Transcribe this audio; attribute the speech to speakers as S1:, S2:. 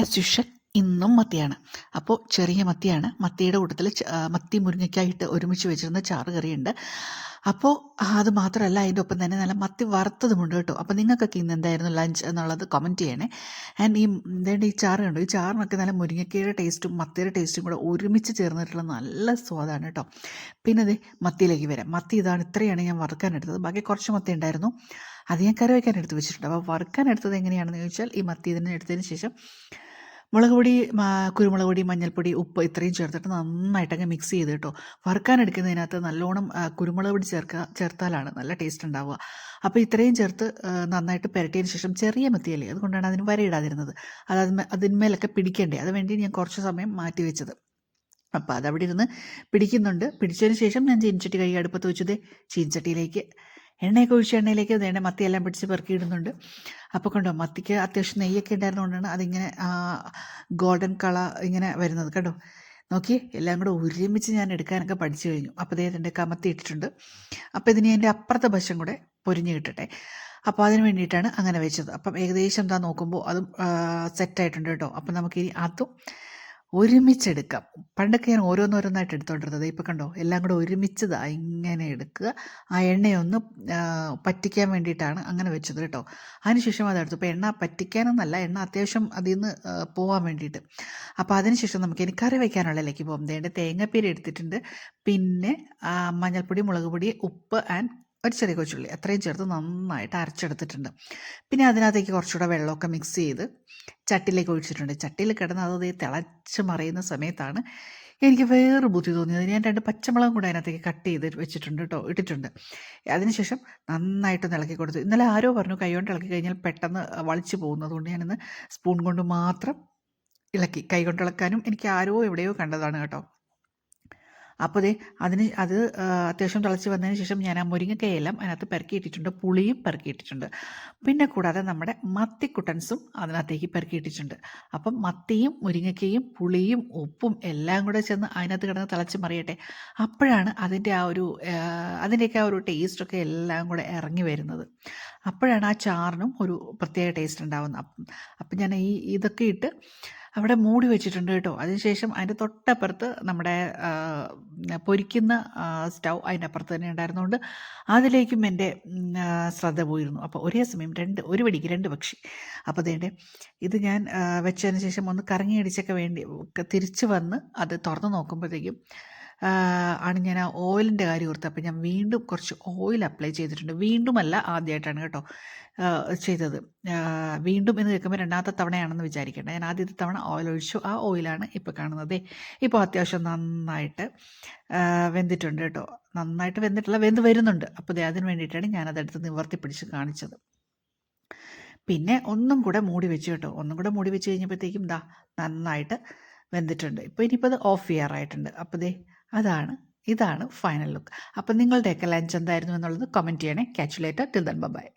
S1: As usual ഇന്നും മത്തിയാണ്. അപ്പോൾ ചെറിയ മത്തിയാണ്. മത്തിയുടെ കൂട്ടത്തിൽ മത്തി മുരിങ്ങയ്ക്കായിട്ട് ഒരുമിച്ച് വെച്ചിരുന്ന ചാറ് കറിയുണ്ട്. അപ്പോൾ അത് മാത്രമല്ല, അതിൻ്റെ ഒപ്പം തന്നെ നല്ല മത്തി വറുത്തതുമുണ്ട് കേട്ടോ. അപ്പോൾ നിങ്ങൾക്കൊക്കെ ഇന്ന് എന്തായിരുന്നു ലഞ്ച് എന്നുള്ളത് കമൻറ്റ് ചെയ്യണേ. ആൻഡ് ഈ ചാറ് കണ്ടോ, ഈ ചാറിനൊക്കെ നല്ല മുരിങ്ങയ്ക്കയുടെ ടേസ്റ്റും മത്തിയുടെ ടേസ്റ്റും കൂടെ ഒരുമിച്ച് ചേർന്നിട്ടുള്ള നല്ല സ്വാദാണ് കേട്ടോ. പിന്നെ അത് മത്തിയിലേക്ക് വരാം. മത്തി ഇതാണ്, ഇത്രയാണ് ഞാൻ വറുക്കാനെടുത്തത്. ബാക്കി കുറച്ച് മത്തി ഉണ്ടായിരുന്നു, അത് ഞാൻ കറി വയ്ക്കാൻ എടുത്ത് വെച്ചിട്ടുണ്ട്. അപ്പോൾ വറുക്കാനെടുത്തത് എങ്ങനെയാണെന്ന് ചോദിച്ചാൽ, ഈ മത്തി ഇതിനെ എടുത്തതിന് ശേഷം മുളക് പൊടി, കുരുമുളക് പൊടി, മഞ്ഞൾപ്പൊടി, ഉപ്പ് ഇത്രയും ചേർത്തിട്ട് നന്നായിട്ടങ്ങ് മിക്സ് ചെയ്ത് കേട്ടോ. വറുക്കാനെടുക്കുന്നതിനകത്ത് നല്ലോണം കുരുമുളക് പൊടി ചേർത്താലാണ് നല്ല ടേസ്റ്റ് ഉണ്ടാവുക. അപ്പോൾ ഇത്രയും ചേർത്ത് നന്നായിട്ട് പുരട്ടിയതിന് ശേഷം, ചെറിയ മത്തിയല്ലേ, അതുകൊണ്ടാണ് അതിന് വരയിടാതിരുന്നത്. അതിന്മേലൊക്കെ പിടിക്കണ്ടേ, അത് വേണ്ടി ഞാൻ കുറച്ച് സമയം മാറ്റി വെച്ചത്. അപ്പോൾ അതവിടെ ഇരുന്ന് പിടിക്കുന്നുണ്ട്. പിടിച്ചതിന് ശേഷം ഞാൻ ചീനച്ചട്ടി കഴുകി അടുപ്പത്ത് വെച്ചത്, ചീനച്ചട്ടിയിലേക്ക് എണ്ണയൊക്കെ ഒഴിച്ച് എണ്ണയിലേക്ക് വേണ്ട മത്തിയെല്ലാം പിടിച്ച് പെറുക്കിയിടുന്നുണ്ട്. അപ്പോൾ കണ്ടോ, മത്തിക്ക് അത്യാവശ്യം നെയ്യൊക്കെ ഉണ്ടായിരുന്നുകൊണ്ടാണ് അതിങ്ങനെ ഗോൾഡൻ കളർ ഇങ്ങനെ വരുന്നത്. കണ്ടോ, നോക്കി എല്ലാം കൂടെ ഒരുമിച്ച് ഞാൻ എടുക്കാനൊക്കെ പഠിച്ചു കഴിഞ്ഞു. അപ്പോൾ അദ്ദേഹത്തിൻ്റെ കമത്തി ഇട്ടിട്ടുണ്ട്. അപ്പോൾ ഇതിന് എൻ്റെ അപ്പുറത്തെ വശം കൂടെ പൊരിഞ്ഞ് കിട്ടട്ടെ. അപ്പോൾ അതിന് വേണ്ടിയിട്ടാണ് അങ്ങനെ വെച്ചത്. അപ്പം ഏകദേശം എന്താ നോക്കുമ്പോൾ അതും സെറ്റായിട്ടുണ്ട് കേട്ടോ. അപ്പം നമുക്കിനി അതും ഒരുമിച്ചെടുക്കാം. പണ്ടൊക്കെ ഞാൻ ഓരോന്നോരോന്നായിട്ട് എടുത്തോണ്ടിരുന്നത്. ഇപ്പോൾ കണ്ടോ, എല്ലാം കൂടെ ഒരുമിച്ചതാ ഇങ്ങനെ എടുക്കുക. ആ എണ്ണയൊന്ന് പറ്റിക്കാൻ വേണ്ടിയിട്ടാണ് അങ്ങനെ വെച്ചത് കേട്ടോ. അതിനുശേഷം അതെടുത്തു. ഇപ്പോൾ എണ്ണ പറ്റിക്കാനൊന്നല്ല, എണ്ണ അത്യാവശ്യം അതിൽ നിന്ന് പോകാൻ വേണ്ടിയിട്ട്. അപ്പോൾ അതിനുശേഷം നമുക്ക് ഇനി കറി വയ്ക്കാനുള്ളതിലേക്ക് പോകാം. ദേണ്ട തേങ്ങാപ്പീര എടുത്തിട്ടുണ്ട്, പിന്നെ മഞ്ഞൾപ്പൊടി, മുളക് പൊടി, ഉപ്പ് ആൻഡ് ഒരു ചെറിയ കൊച്ചുള്ളി അത്രയും ചേർത്ത് നന്നായിട്ട് അരച്ചെടുത്തിട്ടുണ്ട്. പിന്നെ അതിനകത്തേക്ക് കുറച്ചുകൂടെ വെള്ളമൊക്കെ മിക്സ് ചെയ്ത് ചട്ടിയിലേക്ക് ഒഴിച്ചിട്ടുണ്ട്. ചട്ടിയിൽ കിടന്ന് അത് തിളച്ച് മറിയുന്ന സമയത്താണ് എനിക്ക് വേറെ ബുദ്ധി തോന്നിയത്. ഞാൻ 2 പച്ചമുളകും കൂടെ അതിനകത്തേക്ക് കട്ട് ചെയ്ത് വെച്ചിട്ടുണ്ട് കേട്ടോ, ഇട്ടിട്ടുണ്ട്. അതിനുശേഷം നന്നായിട്ട് ഇളക്കി കൊടുത്തു. ഇന്നലെ ആരോ പറഞ്ഞു കൈകൊണ്ട് ഇളക്കി കഴിഞ്ഞാൽ പെട്ടെന്ന് വളിച്ചു പോകുന്നതുകൊണ്ട് ഞാനിന്ന് സ്പൂൺ കൊണ്ട് മാത്രം ഇളക്കി. കൈ കൊണ്ട് ഇളക്കാനും എനിക്ക് ആരോ എവിടെയോ കണ്ടതാണ് കേട്ടോ. അപ്പോൾ അത് അത്യാവശ്യം തിളച്ച് വന്നതിന് ശേഷം ഞാൻ ആ മുരിങ്ങക്കയെല്ലാം അതിനകത്ത് പെറുക്കിയിട്ടിട്ടുണ്ട്, പുളിയും പെറുക്കിയിട്ടിട്ടുണ്ട്. പിന്നെ കൂടാതെ നമ്മുടെ മത്തിക്കുട്ടൻസും അതിനകത്തേക്ക് പെറുക്കിയിട്ടിട്ടുണ്ട്. അപ്പം മത്തിയും മുരിങ്ങക്കയും പുളിയും ഉപ്പും എല്ലാം കൂടെ ചെന്ന് അതിനകത്ത് കിടന്ന് തിളച്ച് മറിയട്ടെ. അപ്പോഴാണ് അതിൻ്റെയൊക്കെ ആ ഒരു ടേസ്റ്റൊക്കെ എല്ലാം കൂടെ ഇറങ്ങി വരുന്നത്. അപ്പോഴാണ് ആ ചാറിനും ഒരു പ്രത്യേക ടേസ്റ്റ് ഉണ്ടാവുന്നത്. അപ്പം ഞാൻ ഇതൊക്കെ ഇട്ട് അവിടെ മൂടി വെച്ചിട്ടുണ്ട് കേട്ടോ. അതിനുശേഷം അതിൻ്റെ തൊട്ടപ്പുറത്ത് നമ്മുടെ പൊരിക്കുന്ന സ്റ്റൗ അതിൻ്റെ അപ്പുറത്ത് തന്നെ ഉണ്ടായിരുന്നുകൊണ്ട് അതിലേക്കും എൻ്റെ ശ്രദ്ധ പോയിരുന്നു. അപ്പോൾ ഒരേ സമയം ഒരു വെടിക്ക് 2 പക്ഷി. അപ്പോൾ ഇത് ഞാൻ വെച്ചതിന് ശേഷം ഒന്ന് കറങ്ങി അടിച്ചൊക്കെ തിരിച്ച് വന്ന് അത് തുറന്ന് നോക്കുമ്പോഴത്തേക്കും ആണ് ഞാൻ ആ ഓയിലിൻ്റെ കാര്യം ഓർത്തത്. അപ്പോൾ ഞാൻ വീണ്ടും കുറച്ച് ഓയിൽ അപ്ലൈ ചെയ്തിട്ടുണ്ട്. വീണ്ടുമല്ല, ആദ്യമായിട്ടാണ് കേട്ടോ ചെയ്തത്. വീണ്ടും എന്ന് കേൾക്കുമ്പോൾ 2ാമത്തെ തവണയാണെന്ന് വിചാരിക്കേണ്ട. ഞാൻ ആദ്യത്തെ തവണ ഓയിൽ ഒഴിച്ചു. ആ ഓയിലാണ് ഇപ്പോൾ കാണുന്നത്. ഇപ്പോൾ അത്യാവശ്യം നന്നായിട്ട് വെന്തിട്ടുണ്ട് കേട്ടോ. നന്നായിട്ട് വെന്ത് വരുന്നുണ്ട്. അപ്പോൾ അതിന് വേണ്ടിയിട്ടാണ് ഞാനതെടുത്ത് നിവർത്തി പിടിച്ച് കാണിച്ചത്. പിന്നെ ഒന്നും കൂടെ മൂടി വെച്ചു കേട്ടോ. ഒന്നും കൂടെ മൂടി വെച്ച് കഴിഞ്ഞപ്പോഴത്തേക്കും നന്നായിട്ട് വെന്തിട്ടുണ്ട്. ഇപ്പോൾ ഇനിയിപ്പോൾ അത് ഓഫ് ചെയ്യാറായിട്ടുണ്ട്. അപ്പോൾ ഇതാണ് ഫൈനൽ ലുക്ക്. അപ്പോൾ നിങ്ങളുടെയൊക്കെ ലഞ്ച് എന്തായിരുന്നു എന്നുള്ളത് കമൻറ്റ് ചെയ്യണേ. കാച്ച് you later. Till then bye.